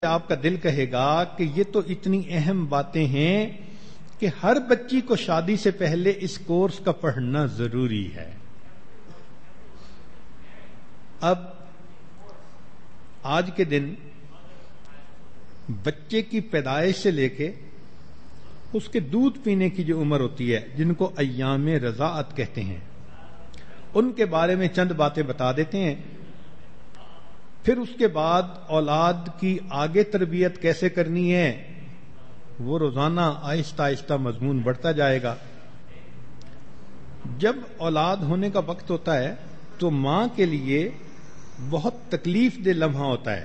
آپ کا دل کہے گا کہ یہ تو اتنی اہم باتیں ہیں کہ ہر بچی کو شادی سے پہلے اس کورس کا پڑھنا ضروری ہے. اب آج کے دن بچے کی پیدائش سے لے کے اس کے دودھ پینے کی جو عمر ہوتی ہے، جن کو ایام رضاعت کہتے ہیں، ان کے بارے میں چند باتیں بتا دیتے ہیں. پھر اس کے بعد اولاد کی آگے تربیت کیسے کرنی ہے وہ روزانہ آہستہ آہستہ مضمون بڑھتا جائے گا. جب اولاد ہونے کا وقت ہوتا ہے تو ماں کے لیے بہت تکلیف دہ لمحہ ہوتا ہے.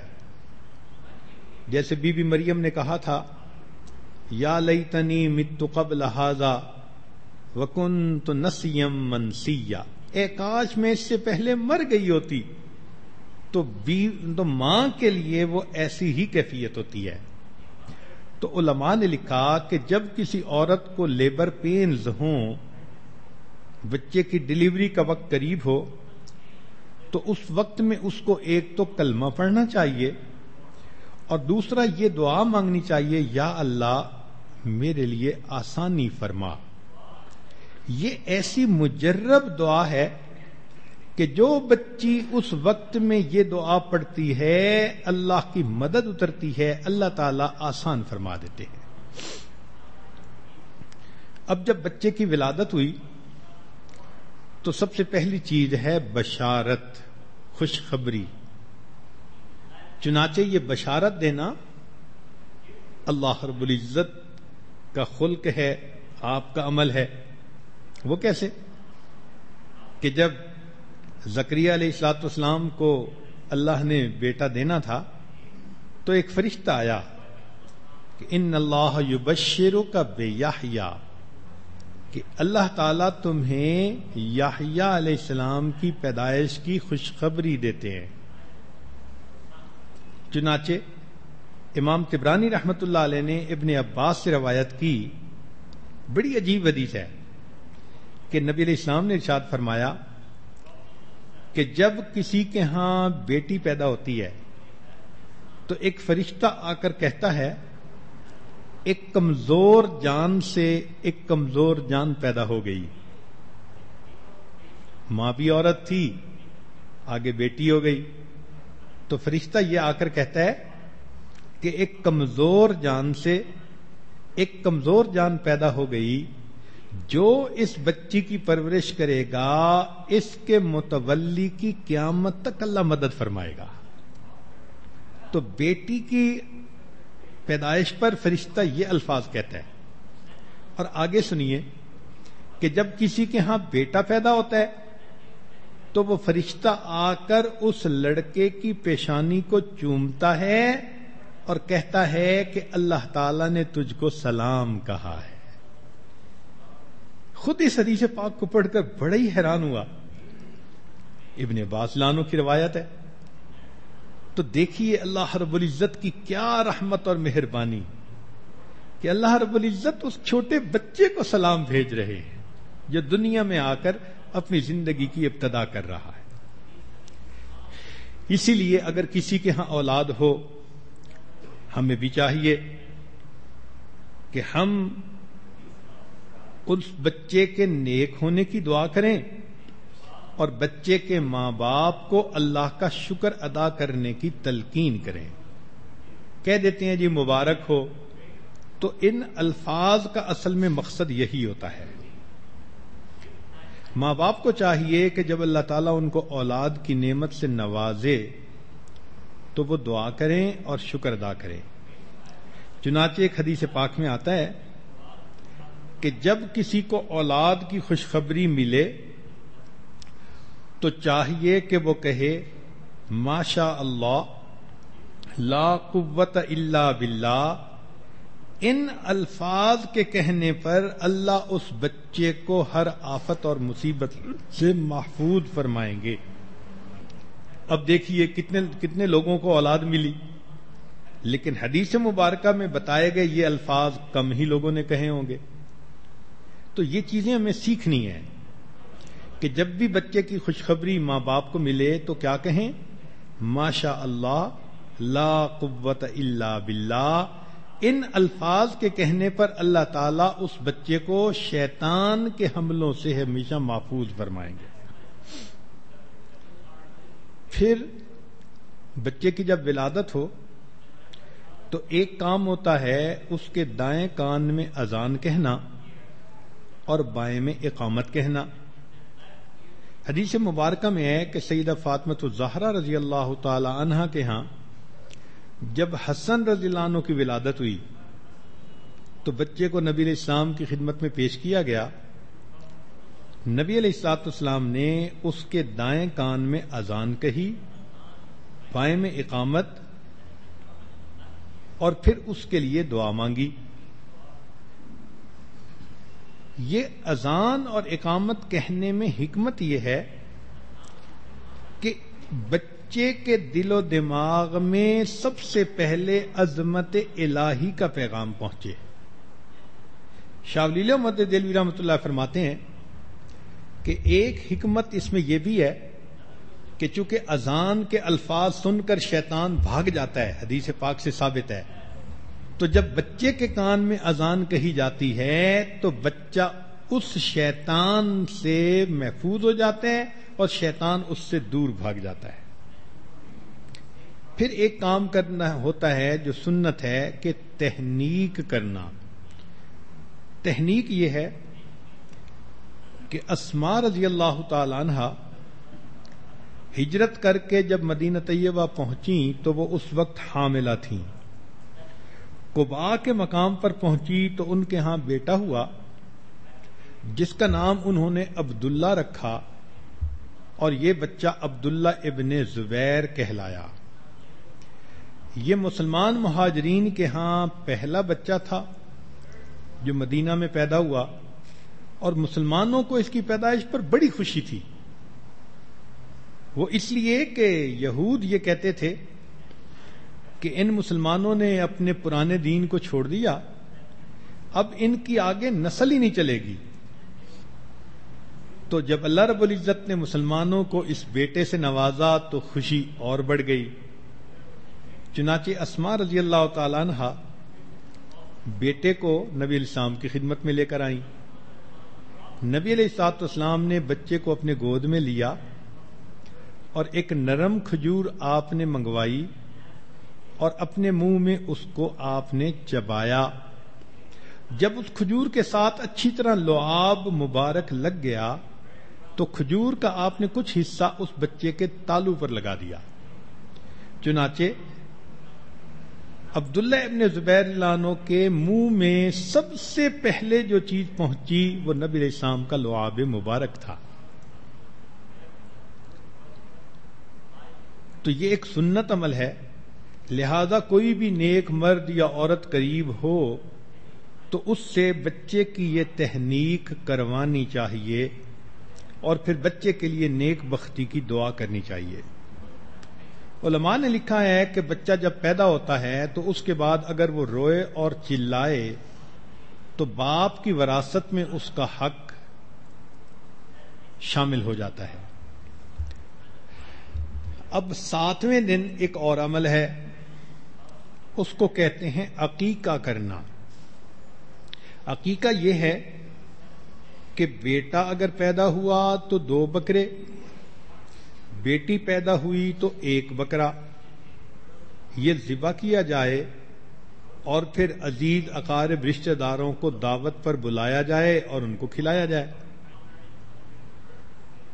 جیسے بی بی مریم نے کہا تھا، یا لیتنی مت قبل ھذا وکنت نسیا منسیا، اے کاش میں اس سے پہلے مر گئی ہوتی. تو ماں کے لیے وہ ایسی ہی کیفیت ہوتی ہے. تو علماء نے لکھا کہ جب کسی عورت کو لیبر پینز ہوں، بچے کی ڈلیوری کا وقت قریب ہو، تو اس وقت میں اس کو ایک تو کلمہ پڑھنا چاہیے اور دوسرا یہ دعا مانگنی چاہیے، یا اللہ میرے لیے آسانی فرما. یہ ایسی مجرب دعا ہے کہ جو بچی اس وقت میں یہ دعا پڑھتی ہے اللہ کی مدد اترتی ہے، اللہ تعالیٰ آسان فرما دیتے ہیں. اب جب بچے کی ولادت ہوئی تو سب سے پہلی چیز ہے بشارت، خوشخبری. چنانچہ یہ بشارت دینا اللہ رب العزت کا خلق ہے، آپ کا عمل ہے. وہ کیسے؟ کہ جب زکریا علیہ الصلوۃ والسلام کو اللہ نے بیٹا دینا تھا تو ایک فرشتہ آیا کہ ان اللہ یبشرک بیحییٰ، کہ اللہ تعالیٰ تمہیں یحییٰ علیہ السلام کی پیدائش کی خوشخبری دیتے ہیں. چنانچہ امام طبرانی رحمۃ اللہ علیہ نے ابن عباس سے روایت کی، بڑی عجیب حدیث ہے، کہ نبی علیہ السلام نے ارشاد فرمایا کہ جب کسی کے ہاں بیٹی پیدا ہوتی ہے تو ایک فرشتہ آ کر کہتا ہے ایک کمزور جان سے ایک کمزور جان پیدا ہو گئی. ماں بھی عورت تھی، آگے بیٹی ہو گئی، تو فرشتہ یہ آ کر کہتا ہے کہ ایک کمزور جان سے ایک کمزور جان پیدا ہو گئی، جو اس بچی کی پرورش کرے گا اس کے متولی کی قیامت تک اللہ مدد فرمائے گا. تو بیٹی کی پیدائش پر فرشتہ یہ الفاظ کہتا ہے. اور آگے سنیے کہ جب کسی کے ہاں بیٹا پیدا ہوتا ہے تو وہ فرشتہ آ کر اس لڑکے کی پیشانی کو چومتا ہے اور کہتا ہے کہ اللہ تعالی نے تجھ کو سلام کہا ہے. خود اس حدیث پاک کو پڑھ کر بڑا ہی حیران ہوا. ابن عباس لانو کی روایت ہے. تو دیکھیے اللہ رب العزت کی کیا رحمت اور مہربانی کہ اللہ رب العزت اس چھوٹے بچے کو سلام بھیج رہے ہیں جو دنیا میں آ کر اپنی زندگی کی ابتدا کر رہا ہے. اسی لیے اگر کسی کے ہاں اولاد ہو، ہمیں بھی چاہیے کہ ہم اس بچے کے نیک ہونے کی دعا کریں اور بچے کے ماں باپ کو اللہ کا شکر ادا کرنے کی تلقین کریں. کہہ دیتے ہیں جی مبارک ہو، تو ان الفاظ کا اصل میں مقصد یہی ہوتا ہے. ماں باپ کو چاہیے کہ جب اللہ تعالیٰ ان کو اولاد کی نعمت سے نوازے تو وہ دعا کریں اور شکر ادا کریں. چنانچہ ایک حدیث پاک میں آتا ہے کہ جب کسی کو اولاد کی خوشخبری ملے تو چاہیے کہ وہ کہے ماشاء اللہ لا قوت الا باللہ. ان الفاظ کے کہنے پر اللہ اس بچے کو ہر آفت اور مصیبت سے محفوظ فرمائیں گے. اب دیکھیے کتنے لوگوں کو اولاد ملی، لیکن حدیث مبارکہ میں بتائے گئے یہ الفاظ کم ہی لوگوں نے کہے ہوں گے. تو یہ چیزیں ہمیں سیکھنی ہیں کہ جب بھی بچے کی خوشخبری ماں باپ کو ملے تو کیا کہیں؟ ماشاء اللہ لا قوت الا باللہ، ان الفاظ کے کہنے پر اللہ تعالیٰ اس بچے کو شیطان کے حملوں سے ہمیشہ محفوظ فرمائیں گے۔ پھر بچے کی جب ولادت ہو تو ایک کام ہوتا ہے اس کے دائیں کان میں اذان کہنا اور بائیں میں اقامت کہنا۔ حدیث مبارکہ میں ہے کہ سیدہ فاطمہ الزہرا رضی اللہ تعالی عنہا کے ہاں جب حسن رضی اللہ عنہ کی ولادت ہوئی تو بچے کو نبی علیہ السلام کی خدمت میں پیش کیا گیا۔ نبی علیہ الصلوۃ والسلام نے اس کے دائیں کان میں اذان کہی، بائیں میں اقامت، اور پھر اس کے لیے دعا مانگی۔ یہ اذان اور اقامت کہنے میں حکمت یہ ہے کہ بچے کے دل و دماغ میں سب سے پہلے عظمت الہی کا پیغام پہنچے۔ شاہ ولی اللہ محمد دہلوی رحمۃ اللہ فرماتے ہیں کہ ایک حکمت اس میں یہ بھی ہے کہ چونکہ اذان کے الفاظ سن کر شیطان بھاگ جاتا ہے، حدیث پاک سے ثابت ہے، تو جب بچے کے کان میں اذان کہی جاتی ہے تو بچہ اس شیطان سے محفوظ ہو جاتا ہے اور شیطان اس سے دور بھاگ جاتا ہے۔ پھر ایک کام کرنا ہوتا ہے جو سنت ہے کہ تحنیک کرنا۔ تحنیک یہ ہے کہ اسماء رضی اللہ تعالی عنہا ہجرت کر کے جب مدینہ طیبہ پہنچیں تو وہ اس وقت حاملہ تھیں۔ قباء کے مقام پر پہنچی تو ان کے ہاں بیٹا ہوا جس کا نام انہوں نے عبداللہ رکھا، اور یہ بچہ عبداللہ ابن زبیر کہلایا۔ یہ مسلمان مہاجرین کے ہاں پہلا بچہ تھا جو مدینہ میں پیدا ہوا، اور مسلمانوں کو اس کی پیدائش پر بڑی خوشی تھی۔ وہ اس لیے کہ یہود یہ کہتے تھے کہ ان مسلمانوں نے اپنے پرانے دین کو چھوڑ دیا، اب ان کی آگے نسل ہی نہیں چلے گی۔ تو جب اللہ رب العزت نے مسلمانوں کو اس بیٹے سے نوازا تو خوشی اور بڑھ گئی۔ چنانچہ اسماء رضی اللہ تعالی عنہا بیٹے کو نبی علیہ السلام کی خدمت میں لے کر آئیں۔ نبی علیہ الصلوۃ والسلام نے بچے کو اپنے گود میں لیا اور ایک نرم کھجور آپ نے منگوائی اور اپنے منہ میں اس کو آپ نے چبایا۔ جب اس کھجور کے ساتھ اچھی طرح لعاب مبارک لگ گیا تو کھجور کا آپ نے کچھ حصہ اس بچے کے تالو پر لگا دیا۔ چنانچہ عبداللہ ابن زبیر اللہ عنہ کے منہ میں سب سے پہلے جو چیز پہنچی وہ نبی علیہ السلام کا لعاب مبارک تھا۔ تو یہ ایک سنت عمل ہے، لہذا کوئی بھی نیک مرد یا عورت قریب ہو تو اس سے بچے کی یہ تحنیک کروانی چاہیے اور پھر بچے کے لیے نیک بختی کی دعا کرنی چاہیے۔ علماء نے لکھا ہے کہ بچہ جب پیدا ہوتا ہے تو اس کے بعد اگر وہ روئے اور چلائے تو باپ کی وراثت میں اس کا حق شامل ہو جاتا ہے۔ اب 7ویں دن ایک اور عمل ہے، اس کو کہتے ہیں عقیقہ کرنا۔ عقیقہ یہ ہے کہ بیٹا اگر پیدا ہوا تو 2 بکرے، بیٹی پیدا ہوئی تو 1 بکرا، یہ ذبح کیا جائے اور پھر عزیز اقارب رشتہ داروں کو دعوت پر بلایا جائے اور ان کو کھلایا جائے۔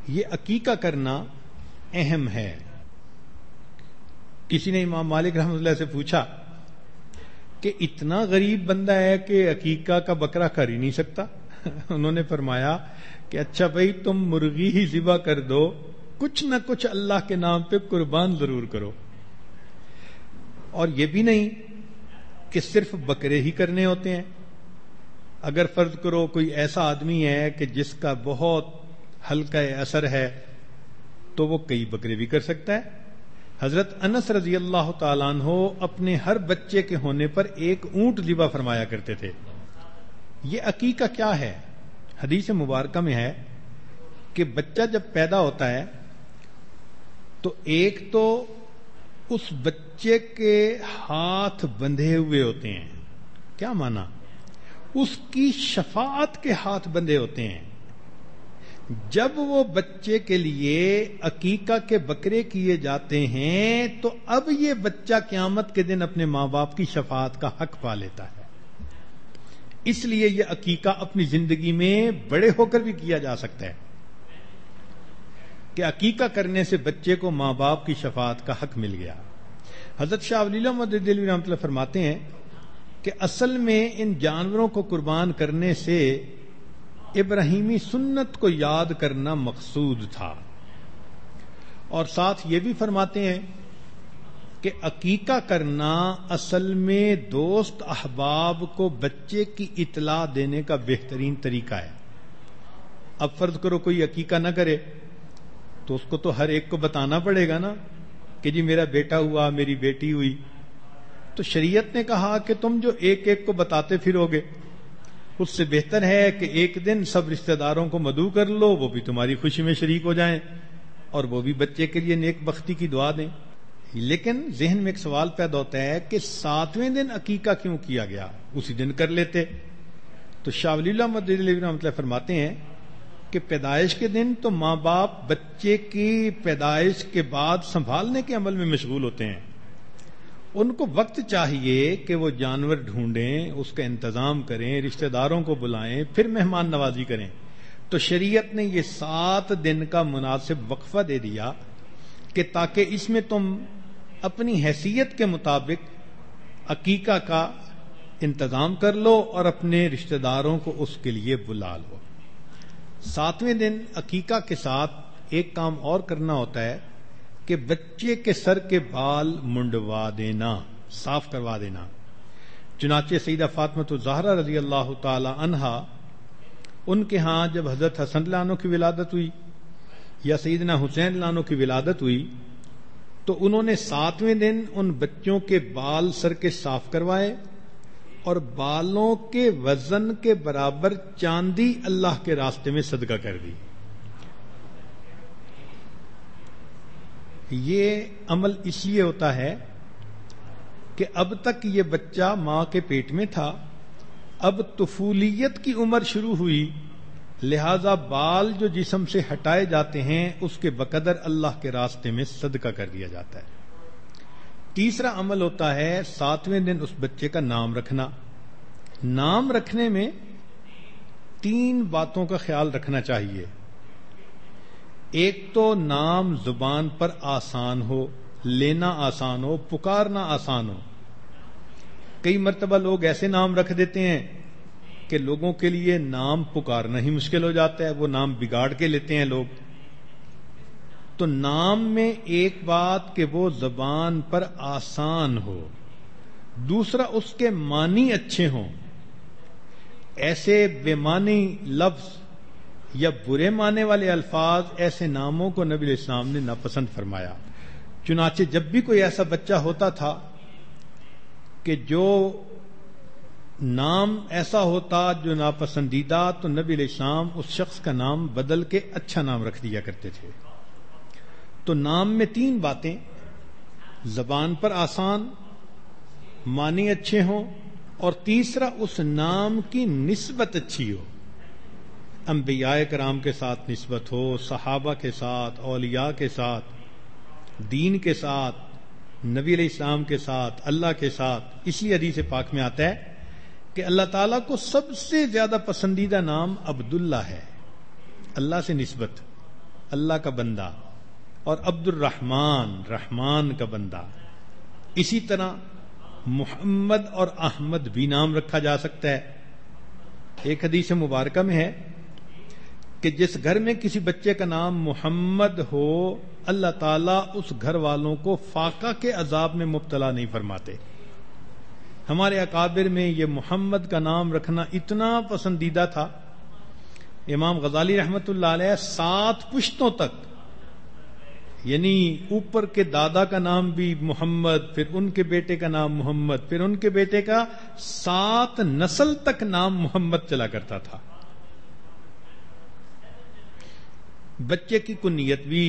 یہ عقیقہ کرنا اہم ہے۔ کسی نے امام مالک رحمۃ اللہ سے پوچھا کہ اتنا غریب بندہ ہے کہ عقیقہ کا بکرا کر ہی نہیں سکتا؟ انہوں نے فرمایا کہ اچھا بھائی تم مرغی ہی ذبح کر دو، کچھ نہ کچھ اللہ کے نام پہ قربان ضرور کرو۔ اور یہ بھی نہیں کہ صرف بکرے ہی کرنے ہوتے ہیں، اگر فرض کرو کوئی ایسا آدمی ہے کہ جس کا بہت ہلکا اثر ہے تو وہ کئی بکرے بھی کر سکتا ہے۔ حضرت انس رضی اللہ تعالیٰ عنہ اپنے ہر بچے کے ہونے پر 1 اونٹ ذبح فرمایا کرتے تھے۔ یہ عقیقہ کیا ہے؟ حدیث مبارکہ میں ہے کہ بچہ جب پیدا ہوتا ہے تو ایک تو اس بچے کے ہاتھ بندھے ہوئے ہوتے ہیں. کیا مانا؟ اس کی شفاعت کے ہاتھ بندھے ہوتے ہیں. جب وہ بچے کے لیے عقیقہ کے بکرے کیے جاتے ہیں تو اب یہ بچہ قیامت کے دن اپنے ماں باپ کی شفاعت کا حق پا لیتا ہے. اس لیے یہ عقیقہ اپنی زندگی میں بڑے ہو کر بھی کیا جا سکتا ہے کہ عقیقہ کرنے سے بچے کو ماں باپ کی شفاعت کا حق مل گیا. حضرت شاہ ولی اللہ محمد دہلوی رحمۃ اللہ فرماتے ہیں کہ اصل میں ان جانوروں کو قربان کرنے سے ابراہیمی سنت کو یاد کرنا مقصود تھا. اور ساتھ یہ بھی فرماتے ہیں کہ عقیقہ کرنا اصل میں دوست احباب کو بچے کی اطلاع دینے کا بہترین طریقہ ہے. اب فرض کرو کوئی عقیقہ نہ کرے تو اس کو تو ہر ایک کو بتانا پڑے گا نا کہ جی میرا بیٹا ہوا، میری بیٹی ہوئی. تو شریعت نے کہا کہ تم جو ایک ایک کو بتاتے پھرو گے اس سے بہتر ہے کہ ایک دن سب رشتہ داروں کو مدعو کر لو، وہ بھی تمہاری خوشی میں شریک ہو جائیں اور وہ بھی بچے کے لیے نیک بختی کی دعا دیں. لیکن ذہن میں ایک سوال پیدا ہوتا ہے کہ 7ویں دن عقیقہ کیوں کیا گیا؟ اسی دن کر لیتے. تو شاہ ولی اللہ محمد دہلوی رحمۃ اللہ فرماتے ہیں کہ پیدائش کے دن تو ماں باپ بچے کی پیدائش کے بعد سنبھالنے کے عمل میں مشغول ہوتے ہیں. ان کو وقت چاہیے کہ وہ جانور ڈھونڈیں، اس کا انتظام کریں، رشتہ داروں کو بلائیں، پھر مہمان نوازی کریں. تو شریعت نے یہ 7 دن کا مناسب وقفہ دے دیا کہ تاکہ اس میں تم اپنی حیثیت کے مطابق عقیقہ کا انتظام کر لو اور اپنے رشتہ داروں کو اس کے لیے بلا لو. 7ویں دن عقیقہ کے ساتھ ایک کام اور کرنا ہوتا ہے کہ بچے کے سر کے بال منڈوا دینا، صاف کروا دینا. چنانچہ سیدہ فاطمہ الزہرا رضی اللہ تعالی عنہا، ان کے ہاں جب حضرت حسن اللہ عنہ کی ولادت ہوئی یا سیدنا حسین اللہ عنہ کی ولادت ہوئی تو انہوں نے 7ویں دن ان بچوں کے بال سر کے صاف کروائے اور بالوں کے وزن کے برابر چاندی اللہ کے راستے میں صدقہ کر دی. یہ عمل اس لیے ہوتا ہے کہ اب تک یہ بچہ ماں کے پیٹ میں تھا، اب طفولیت کی عمر شروع ہوئی، لہذا بال جو جسم سے ہٹائے جاتے ہیں اس کے بقدر اللہ کے راستے میں صدقہ کر دیا جاتا ہے. تیسرا عمل ہوتا ہے 7ویں دن اس بچے کا نام رکھنا. نام رکھنے میں 3 باتوں کا خیال رکھنا چاہیے. ایک تو نام زبان پر آسان ہو، لینا آسان ہو، پکارنا آسان ہو. کئی مرتبہ لوگ ایسے نام رکھ دیتے ہیں کہ لوگوں کے لیے نام پکارنا ہی مشکل ہو جاتا ہے، وہ نام بگاڑ کے لیتے ہیں لوگ. تو نام میں ایک بات کہ وہ زبان پر آسان ہو، دوسرا اس کے معنی اچھے ہوں. ایسے بے معنی لفظ یا برے معنی والے الفاظ، ایسے ناموں کو نبی علیہ السلام نے ناپسند فرمایا. چنانچہ جب بھی کوئی ایسا بچہ ہوتا تھا کہ جو نام ایسا ہوتا جو ناپسندیدہ، تو نبی علیہ السلام اس شخص کا نام بدل کے اچھا نام رکھ دیا کرتے تھے. تو نام میں 3 باتیں، زبان پر آسان، معنی اچھے ہوں، اور تیسرا اس نام کی نسبت اچھی ہو. انبیاء کرام کے ساتھ نسبت ہو، صحابہ کے ساتھ، اولیاء کے ساتھ، دین کے ساتھ، نبی علیہ السلام کے ساتھ، اللہ کے ساتھ. اس لیے حدیث پاک میں آتا ہے کہ اللہ تعالیٰ کو سب سے زیادہ پسندیدہ نام عبداللہ ہے، اللہ سے نسبت، اللہ کا بندہ، اور عبد الرحمن، رحمان کا بندہ. اسی طرح محمد اور احمد بھی نام رکھا جا سکتا ہے. ایک حدیث مبارکہ میں ہے کہ جس گھر میں کسی بچے کا نام محمد ہو، اللہ تعالیٰ اس گھر والوں کو فاقہ کے عذاب میں مبتلا نہیں فرماتے. ہمارے اکابر میں یہ محمد کا نام رکھنا اتنا پسندیدہ تھا، امام غزالی رحمت اللہ علیہ 7 پشتوں تک، یعنی اوپر کے دادا کا نام بھی محمد، پھر ان کے بیٹے کا نام محمد، پھر ان کے بیٹے کا 7 نسل تک نام محمد چلا کرتا تھا. بچے کی کنیت بھی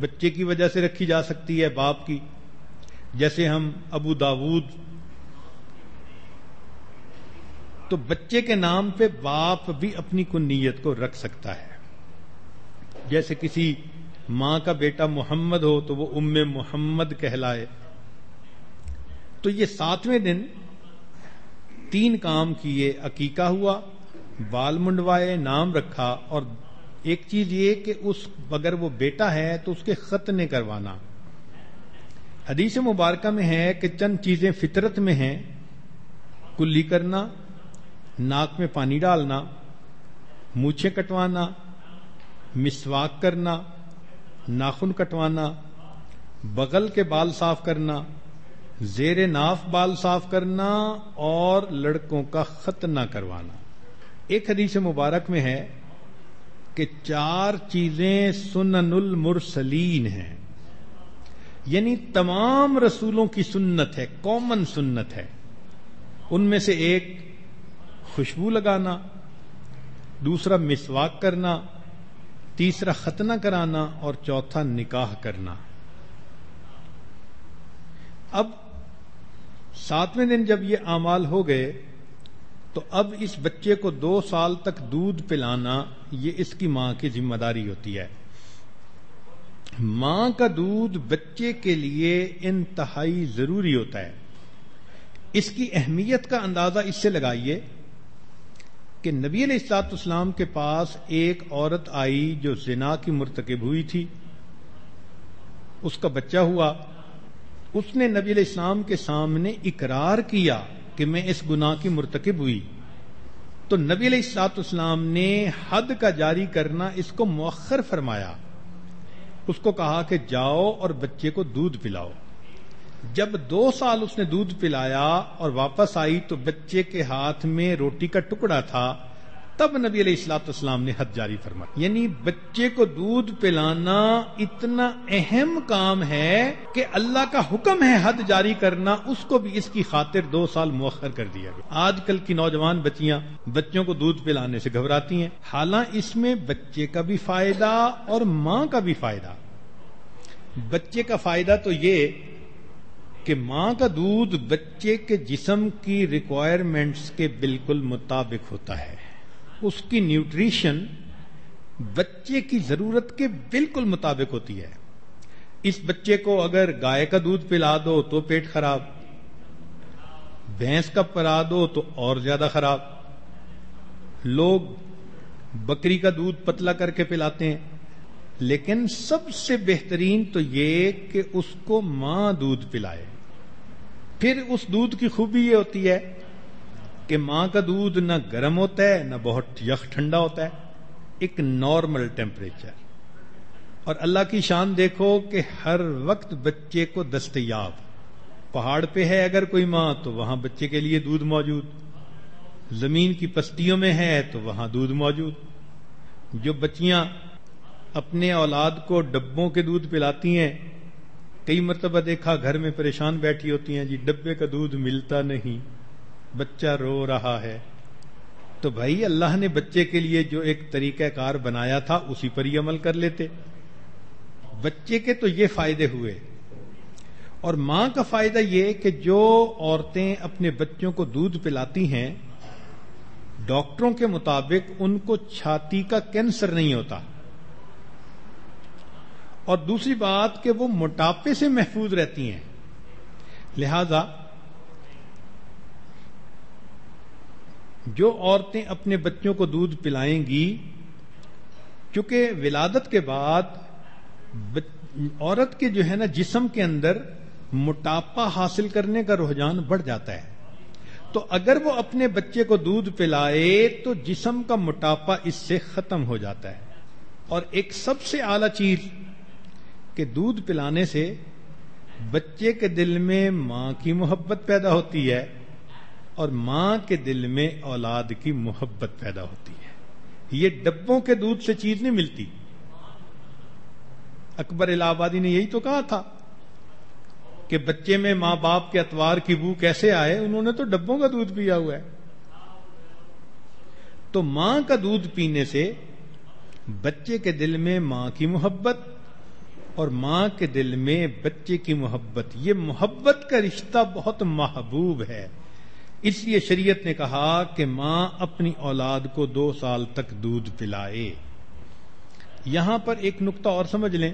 بچے کی وجہ سے رکھی جا سکتی ہے، باپ کی. جیسے ہم ابو داود، تو بچے کے نام پہ باپ بھی اپنی کنیت کو رکھ سکتا ہے. جیسے کسی ماں کا بیٹا محمد ہو تو وہ ام محمد کہلائے. تو یہ 7ویں دن 3 کام کیے، عقیقہ ہوا، بال منڈوائے، نام رکھا، اور ایک چیز یہ کہ اگر وہ بیٹا ہے تو اس کے ختنے کروانا. حدیث مبارکہ میں ہے کہ چند چیزیں فطرت میں ہیں: کلی کرنا، ناک میں پانی ڈالنا، مونچھیں کٹوانا، مسواک کرنا، ناخن کٹوانا، بغل کے بال صاف کرنا، زیر ناف بال صاف کرنا، اور لڑکوں کا ختنہ کروانا. ایک حدیث مبارک میں ہے کہ 4 چیزیں سنن المرسلین ہیں، یعنی تمام رسولوں کی سنت ہے، کامن سنت ہے. ان میں سے ایک خوشبو لگانا، دوسرا مسواک کرنا، تیسرا ختنہ کرانا، اور چوتھا نکاح کرنا. اب 7ویں دن جب یہ اعمال ہو گئے تو اب اس بچے کو 2 سال تک دودھ پلانا یہ اس کی ماں کی ذمہ داری ہوتی ہے. ماں کا دودھ بچے کے لیے انتہائی ضروری ہوتا ہے. اس کی اہمیت کا اندازہ اس سے لگائیے کہ نبی علیہ الصلوۃ والسلام کے پاس ایک عورت آئی جو زنا کی مرتکب ہوئی تھی، اس کا بچہ ہوا. اس نے نبی علیہ السلام کے سامنے اقرار کیا کہ میں اس گناہ کی مرتکب ہوئی. تو نبی علیہ الصلوۃ والسلام نے حد کا جاری کرنا اس کو مؤخر فرمایا. اس کو کہا کہ جاؤ اور بچے کو دودھ پلاؤ. جب 2 سال اس نے دودھ پلایا اور واپس آئی تو بچے کے ہاتھ میں روٹی کا ٹکڑا تھا. تب نبی علیہ الصلوۃ والسلام نے حد جاری فرمایا. یعنی بچے کو دودھ پلانا اتنا اہم کام ہے کہ اللہ کا حکم ہے حد جاری کرنا، اس کو بھی اس کی خاطر 2 سال مؤخر کر دیا گیا. آج کل کی نوجوان بچیاں بچوں کو دودھ پلانے سے گھبراتی ہیں، حالانکہ اس میں بچے کا بھی فائدہ اور ماں کا بھی فائدہ. بچے کا فائدہ تو یہ کہ ماں کا دودھ بچے کے جسم کی ریکوائرمنٹس کے بالکل مطابق ہوتا ہے. اس کی نیوٹریشن بچے کی ضرورت کے بالکل مطابق ہوتی ہے. اس بچے کو اگر گائے کا دودھ پلا دو تو پیٹ خراب، بھینس کا پلا دو تو اور زیادہ خراب. لوگ بکری کا دودھ پتلا کر کے پلاتے ہیں، لیکن سب سے بہترین تو یہ کہ اس کو ماں دودھ پلائے. پھر اس دودھ کی خوبی یہ ہوتی ہے کہ ماں کا دودھ نہ گرم ہوتا ہے نہ بہت یخ ٹھنڈا ہوتا ہے، ایک نارمل ٹیمپریچر. اور اللہ کی شان دیکھو کہ ہر وقت بچے کو دستیاب. پہاڑ پہ ہے اگر کوئی ماں تو وہاں بچے کے لیے دودھ موجود، زمین کی پستیوں میں ہے تو وہاں دودھ موجود. جو بچیاں اپنے اولاد کو ڈبوں کے دودھ پلاتی ہیں، کئی مرتبہ دیکھا گھر میں پریشان بیٹھی ہوتی ہیں، جی ڈبے کا دودھ ملتا نہیں، بچہ رو رہا ہے. تو بھائی اللہ نے بچے کے لیے جو ایک طریقہ کار بنایا تھا اسی پر ہی عمل کر لیتے. بچے کے تو یہ فائدے ہوئے. اور ماں کا فائدہ یہ کہ جو عورتیں اپنے بچوں کو دودھ پلاتی ہیں، ڈاکٹروں کے مطابق ان کو چھاتی کا کینسر نہیں ہوتا. اور دوسری بات کہ وہ موٹاپے سے محفوظ رہتی ہیں. لہذا جو عورتیں اپنے بچوں کو دودھ پلائیں گی، چونکہ ولادت کے بعد عورت کے جو ہے نا جسم کے اندر موٹاپا حاصل کرنے کا رجحان بڑھ جاتا ہے، تو اگر وہ اپنے بچے کو دودھ پلائے تو جسم کا موٹاپا اس سے ختم ہو جاتا ہے. اور ایک سب سے اعلیٰ چیز کہ دودھ پلانے سے بچے کے دل میں ماں کی محبت پیدا ہوتی ہے اور ماں کے دل میں اولاد کی محبت پیدا ہوتی ہے. یہ ڈبوں کے دودھ سے چیز نہیں ملتی. اکبر الہ آبادی نے یہی تو کہا تھا کہ بچے میں ماں باپ کے اتوار کی بو کیسے آئے، انہوں نے تو ڈبوں کا دودھ پیا ہوا ہے. تو ماں کا دودھ پینے سے بچے کے دل میں ماں کی محبت اور ماں کے دل میں بچے کی محبت، یہ محبت کا رشتہ بہت محبوب ہے. اس لیے شریعت نے کہا کہ ماں اپنی اولاد کو 2 سال تک دودھ پلائے. یہاں پر ایک نقطہ اور سمجھ لیں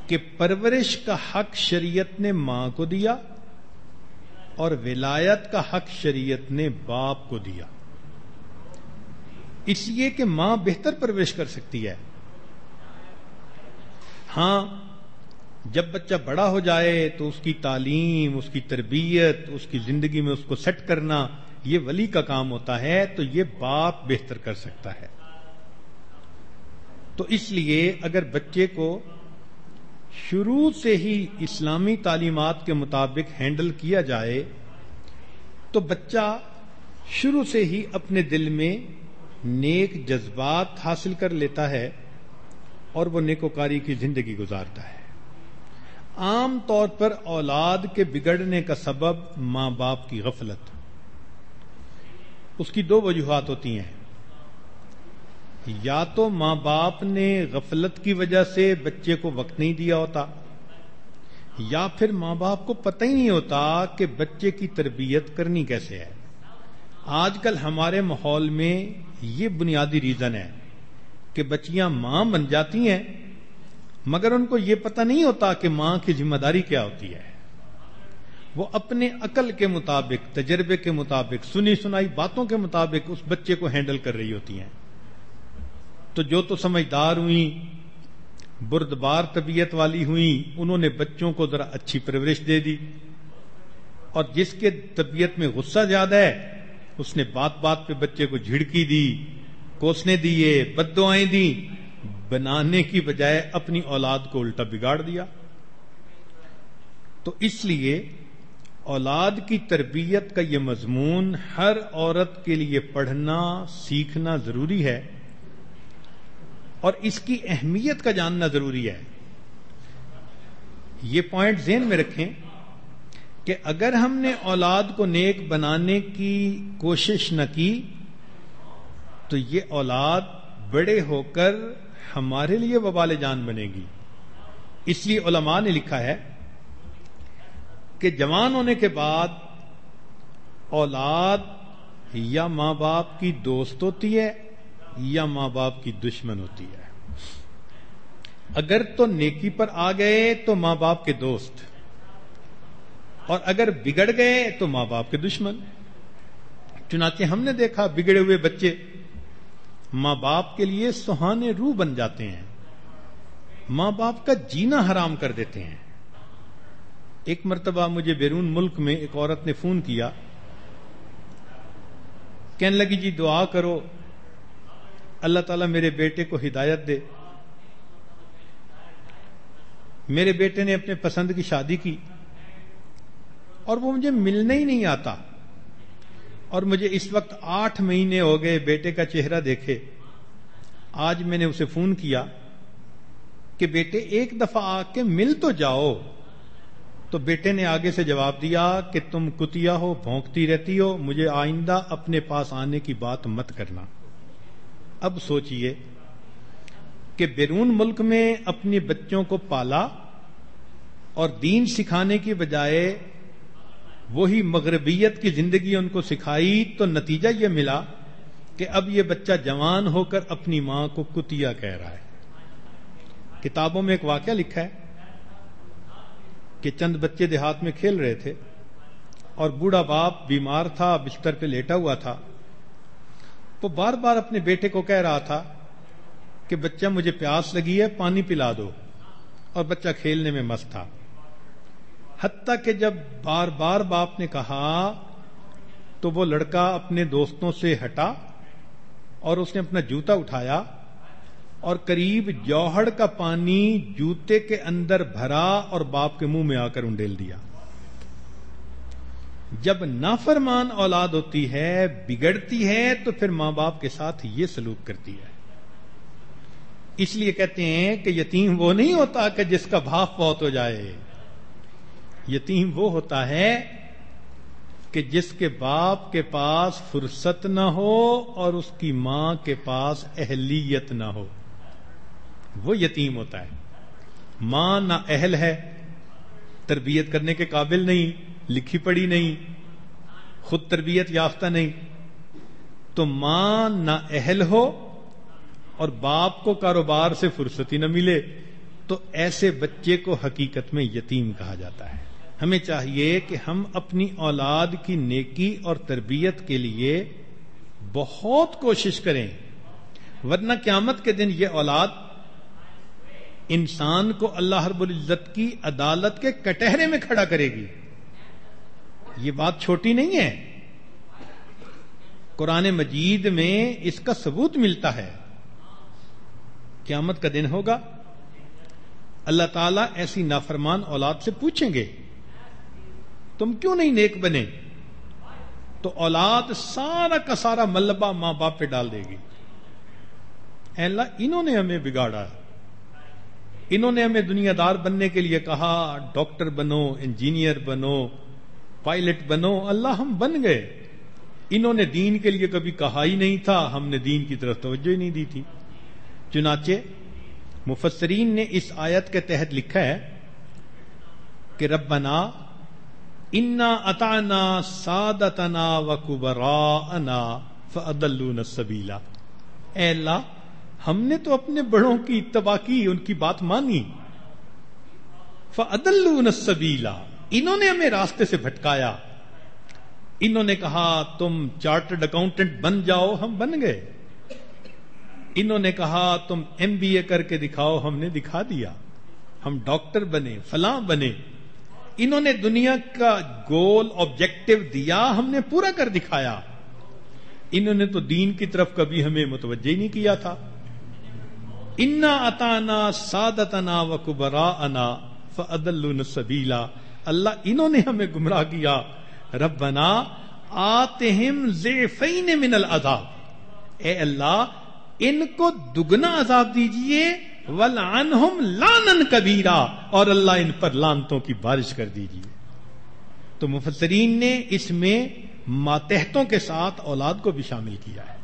کہ پرورش کا حق شریعت نے ماں کو دیا اور ولایت کا حق شریعت نے باپ کو دیا، اس لیے کہ ماں بہتر پرورش کر سکتی ہے. ہاں جب بچہ بڑا ہو جائے تو اس کی تعلیم، اس کی تربیت، اس کی زندگی میں اس کو سیٹ کرنا یہ ولی کا کام ہوتا ہے، تو یہ باپ بہتر کر سکتا ہے. تو اس لیے اگر بچے کو شروع سے ہی اسلامی تعلیمات کے مطابق ہینڈل کیا جائے تو بچہ شروع سے ہی اپنے دل میں نیک جذبات حاصل کر لیتا ہے اور وہ نیکوکاری کی زندگی گزارتا ہے. عام طور پر اولاد کے بگڑنے کا سبب ماں باپ کی غفلت. اس کی 2 وجوہات ہوتی ہیں. یا تو ماں باپ نے غفلت کی وجہ سے بچے کو وقت نہیں دیا ہوتا، یا پھر ماں باپ کو پتہ ہی نہیں ہوتا کہ بچے کی تربیت کرنی کیسے ہے. آج کل ہمارے ماحول میں یہ بنیادی ریزن ہے کہ بچیاں ماں بن جاتی ہیں مگر ان کو یہ پتہ نہیں ہوتا کہ ماں کی ذمہ داری کیا ہوتی ہے. وہ اپنے عقل کے مطابق، تجربے کے مطابق، سنی سنائی باتوں کے مطابق اس بچے کو ہینڈل کر رہی ہوتی ہیں. تو جو تو سمجھدار ہوئیں، بردبار طبیعت والی ہوئیں، انہوں نے بچوں کو ذرا اچھی پرورش دے دی، اور جس کے طبیعت میں غصہ زیادہ ہے اس نے بات بات پہ بچے کو جھڑکی دی، کوسنے دیے، بد دعائیں دیں، بنانے کی بجائے اپنی اولاد کو الٹا بگاڑ دیا. تو اس لیے اولاد کی تربیت کا یہ مضمون ہر عورت کے لیے پڑھنا، سیکھنا ضروری ہے اور اس کی اہمیت کا جاننا ضروری ہے. یہ پوائنٹ ذہن میں رکھیں کہ اگر ہم نے اولاد کو نیک بنانے کی کوشش نہ کی تو یہ اولاد بڑے ہو کر ہمارے لیے وبال جان بنے گی. اس لیے علماء نے لکھا ہے کہ جوان ہونے کے بعد اولاد یا ماں باپ کی دوست ہوتی ہے یا ماں باپ کی دشمن ہوتی ہے. اگر تو نیکی پر آ گئے تو ماں باپ کے دوست، اور اگر بگڑ گئے تو ماں باپ کے دشمن. چنانچہ ہم نے دیکھا بگڑے ہوئے بچے ماں باپ کے لیے سہانے روح بن جاتے ہیں، ماں باپ کا جینا حرام کر دیتے ہیں. ایک مرتبہ مجھے بیرون ملک میں ایک عورت نے فون کیا، کہنے لگی جی دعا کرو اللہ تعالیٰ میرے بیٹے کو ہدایت دے. میرے بیٹے نے اپنے پسند کی شادی کی اور وہ مجھے ملنے ہی نہیں آتا، اور مجھے اس وقت 8 مہینے ہو گئے بیٹے کا چہرہ دیکھے. آج میں نے اسے فون کیا کہ بیٹے ایک دفعہ آ کے مل تو جاؤ. تو بیٹے نے آگے سے جواب دیا کہ تم کتیا ہو، بھونکتی رہتی ہو، مجھے آئندہ اپنے پاس آنے کی بات مت کرنا. اب سوچئے کہ بیرون ملک میں اپنے بچوں کو پالا اور دین سکھانے کی بجائے وہی مغربیت کی زندگی ان کو سکھائی، تو نتیجہ یہ ملا کہ اب یہ بچہ جوان ہو کر اپنی ماں کو کتیا کہہ رہا ہے. کتابوں میں ایک واقعہ لکھا ہے کہ چند بچے دیہات میں کھیل رہے تھے اور بوڑھا باپ بیمار تھا، بستر پہ لیٹا ہوا تھا. وہ بار بار اپنے بیٹے کو کہہ رہا تھا کہ بچہ مجھے پیاس لگی ہے، پانی پلا دو، اور بچہ کھیلنے میں مست تھا. حتیٰ کہ جب بار بار باپ نے کہا تو وہ لڑکا اپنے دوستوں سے ہٹا اور اس نے اپنا جوتا اٹھایا اور قریب جوہڑ کا پانی جوتے کے اندر بھرا اور باپ کے منہ میں آ کر انڈیل دیا. جب نافرمان اولاد ہوتی ہے، بگڑتی ہے، تو پھر ماں باپ کے ساتھ یہ سلوک کرتی ہے. اس لیے کہتے ہیں کہ یتیم وہ نہیں ہوتا کہ جس کا باپ فوت ہو جائے. یتیم وہ ہوتا ہے کہ جس کے باپ کے پاس فرصت نہ ہو اور اس کی ماں کے پاس اہلیت نہ ہو، وہ یتیم ہوتا ہے. ماں نہ اہل ہے، تربیت کرنے کے قابل نہیں، لکھی پڑھی نہیں، خود تربیت یافتہ نہیں، تو ماں نہ اہل ہو اور باپ کو کاروبار سے فرصت ہی نہ ملے، تو ایسے بچے کو حقیقت میں یتیم کہا جاتا ہے۔ ہمیں چاہیے کہ ہم اپنی اولاد کی نیکی اور تربیت کے لیے بہت کوشش کریں، ورنہ قیامت کے دن یہ اولاد انسان کو اللہ رب العزت کی عدالت کے کٹہرے میں کھڑا کرے گی۔ یہ بات چھوٹی نہیں ہے، قرآن مجید میں اس کا ثبوت ملتا ہے۔ قیامت کا دن ہوگا، اللہ تعالیٰ ایسی نافرمان اولاد سے پوچھیں گے تم کیوں نہیں نیک بنے؟ تو اولاد سارا کا سارا ملبہ ماں باپ پہ ڈال دے گی، اے اللہ انہوں نے ہمیں بگاڑا، انہوں نے ہمیں دنیا دار بننے کے لیے کہا، ڈاکٹر بنو، انجینئر بنو، پائلٹ بنو، اللہ ہم بن گئے، انہوں نے دین کے لیے کبھی کہا ہی نہیں تھا، ہم نے دین کی طرف توجہ ہی نہیں دی تھی۔ چنانچہ مفسرین نے اس آیت کے تحت لکھا ہے کہ ربنا انا اطعنا سادتنا وکبراءنا فاضلونا السبیل، اے اللہ ہم نے تو اپنے بڑوں کی اتباع کی، ان کی بات مانی، فاضلونا السبیل، انہوں نے ہمیں راستے سے بھٹکایا، انہوں نے کہا تم چارٹرڈ اکاؤنٹنٹ بن جاؤ، ہم بن گئے، انہوں نے کہا تم MBA کر کے دکھاؤ، ہم نے دکھا دیا، ہم ڈاکٹر بنے، فلاں بنے، انہوں نے دنیا کا گول آبجیکٹو دیا، ہم نے پورا کر دکھایا، انہوں نے تو دین کی طرف کبھی ہمیں متوجہ ہی نہیں کیا تھا۔ انا اطعنا سادتنا وکبراءنا فاضلونا السبیل، اللہ انہوں نے ہمیں گمراہ کیا، ربنا آتہم ضعفین من العذاب، اے اللہ ان کو دگنا عذاب دیجئے، وَلْعَنْهُمْ لَعْنًا كَبِيرًا، اور اللہ ان پر لعنتوں کی بارش کر دیجئے۔ تو مفسرین نے اس میں ماتحتوں کے ساتھ اولاد کو بھی شامل کیا ہے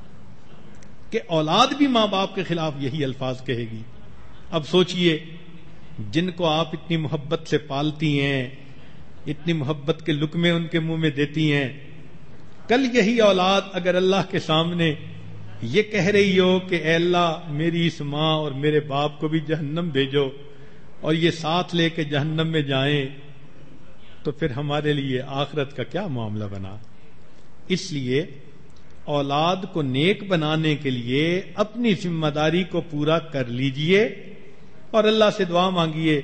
کہ اولاد بھی ماں باپ کے خلاف یہی الفاظ کہے گی۔ اب سوچئے جن کو آپ اتنی محبت سے پالتی ہیں، اتنی محبت کے لقمے ان کے منہ میں دیتی ہیں، کل یہی اولاد اگر اللہ کے سامنے یہ کہہ رہی ہو کہ اے اللہ میری اس ماں اور میرے باپ کو بھی جہنم بھیجو، اور یہ ساتھ لے کے جہنم میں جائیں، تو پھر ہمارے لیے آخرت کا کیا معاملہ بنا؟ اس لیے اولاد کو نیک بنانے کے لیے اپنی ذمہ داری کو پورا کر لیجئے اور اللہ سے دعا مانگیے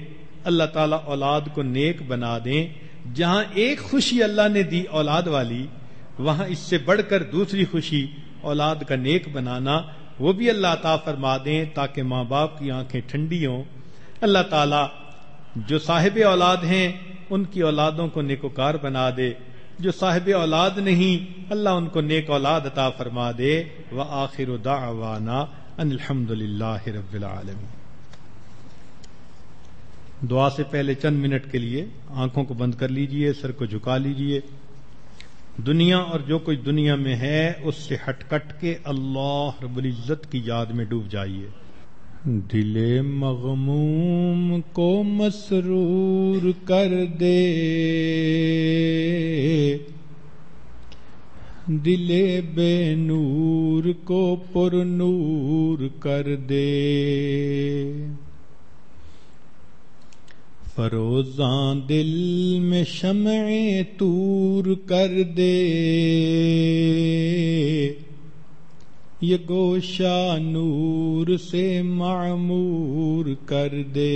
اللہ تعالیٰ اولاد کو نیک بنا دیں۔ جہاں ایک خوشی اللہ نے دی اولاد والی، وہاں اس سے بڑھ کر دوسری خوشی اولاد کا نیک بنانا، وہ بھی اللہ عطا فرما دیں تاکہ ماں باپ کی آنکھیں ٹھنڈی ہوں۔ اللہ تعالیٰ جو صاحب اولاد ہیں ان کی اولادوں کو نیکوکار بنا دے، جو صاحب اولاد نہیں اللہ ان کو نیک اولاد عطا فرما دے۔ وآخر دعوانا ان الحمد للہ رب العالمین۔ دعا سے پہلے چند منٹ کے لیے آنکھوں کو بند کر لیجئے، سر کو جھکا لیجئے۔ دنیا اور جو کچھ دنیا میں ہے اس سے ہٹ کٹ کے اللہ رب العزت کی یاد میں ڈوب جائیے۔ دل مغموم کو مسرور کر دے، دل بے نور کو پر نور کر دے، فروزاں دل میں شمع طور کر دے، یہ گوشہ نور سے معمور کر دے،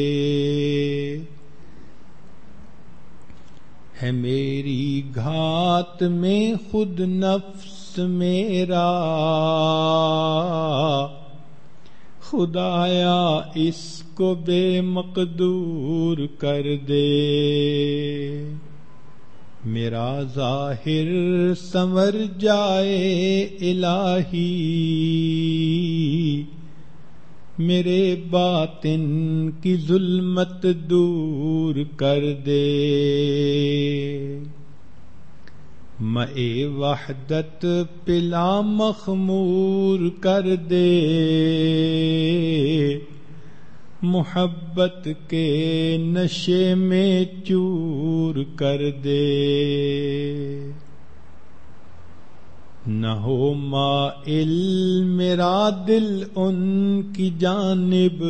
ہے میری گھات میں خود نفس میرا، خدایا اس کو بے مقدور کر دے، میرا ظاہر سنور جائے الہی، میرے باطن کی ظلمت دور کر دے، مئے وحدت پلا مخمور کر دے، محبت کے نشے میں چور کر دے، نہ ہو مائل میرا دل ان کی جانب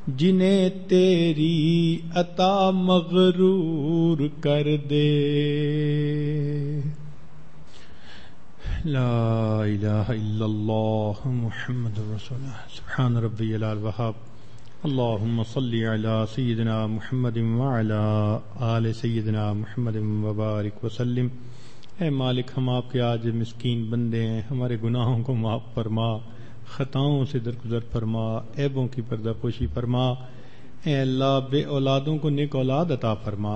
جنہیں تیری عطا مغرور کر دے۔ لا الہ الا اللہ محمد رسول اللہ۔ سبحان ربی العلی الوہاب۔ اللہم صلی علی سیدنا محمد وعلی آل سیدنا محمد وبارک وسلم۔ اے مالک، ہم آپ کے آج مسکین بندے ہیں، ہمارے گناہوں کو معاف فرما، خطاؤں سے درگزر فرما، عیبوں کی پردہ پوشی فرما۔ اے اللہ، بے اولادوں کو نیک اولاد عطا فرما،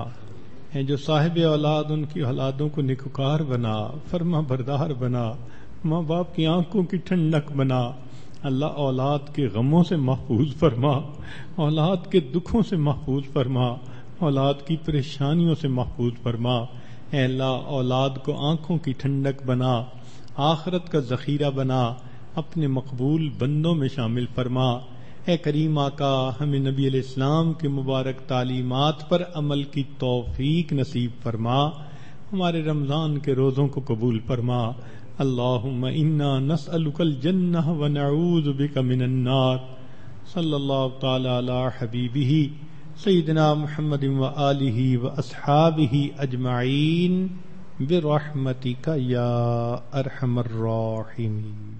اے جو صاحب اولاد ان کی اولادوں کو نیکوکار بنا، فرما بردار بنا، ماں باپ کی آنکھوں کی ٹھنڈک بنا۔ اللہ، اولاد کے غموں سے محفوظ فرما، اولاد کے دکھوں سے محفوظ فرما، اولاد کی پریشانیوں سے محفوظ فرما۔ اے اللہ، اولاد کو آنکھوں کی ٹھنڈک بنا، آخرت کا ذخیرہ بنا، اپنے مقبول بندوں میں شامل فرما۔ اے کریم آقا، ہمیں نبی علیہ السلام کے مبارک تعلیمات پر عمل کی توفیق نصیب فرما، ہمارے رمضان کے روزوں کو قبول فرما۔ اللہم انا نسألک الجنہ ونعوذ بک من النار۔ صلی اللہ تعالی علی حبیبہ سیدنا محمد وآلہ واصحابہ اجمعین برحمتک یا ارحم الراحمین۔